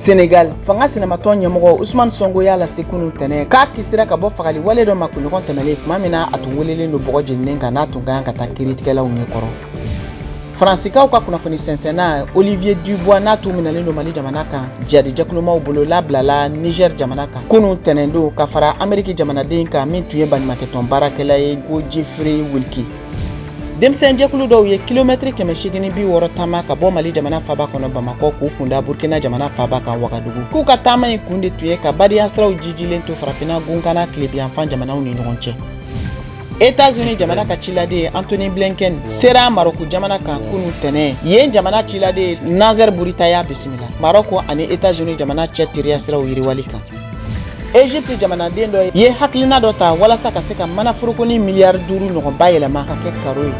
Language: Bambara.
Sénégal fanga sinamaton ɲɛmɔgɔ Ousmane Sonko y'a lase kunun tɛnɛ k'a kisira ka bɔ fagali wale dɔ ma kunɲɔgɔn tɛmɛlen tuma min na a tun welelen don bɔgɔ jeninen kan n'a tun ka kan ka taa kiiritigɛlaw ɲɛkɔrɔ. Faransikaw ka kunnafoni sɛnsɛnna Olivier Dubois n'a tun minɛlen don Mali jamana kan jadijɛkulumaw bolo labilala Niger jamana kan kunun tɛnɛndon ka fara Amérique jamanaden kan min tun ye baɲumankɛtɔn baarakɛla ye ko Jeffrey Wilkie. Denmisɛnjɛkulu dɔw ye kilomɛtiri 860 taama ka bɔ Mali jamana faaba kɔnɔ Bamakɔ k'u kunda Burkina jamana faaba kan Wagadugu. K'u ka taama in kun de tun ye ka bariya siraw jijilen to farafinna gunkana tilebiyanfan jamanaw ni ɲɔgɔn cɛ. États-Unis jamana ka ciladen Anthony Blinken sera Maroko jamana kan kunun tɛnɛ. Yen jamana ciladen Nazer Bourita y'a bisimila. Maroko ani États-Unis jamana cɛ teriya siraw yiriwali kan. Egypte jamanaden dɔ ye hakilina dɔ ta walasa ka se ka mana foroko ni miliyari 5 ɲɔgɔn bayɛlɛma ka kɛ karo ye.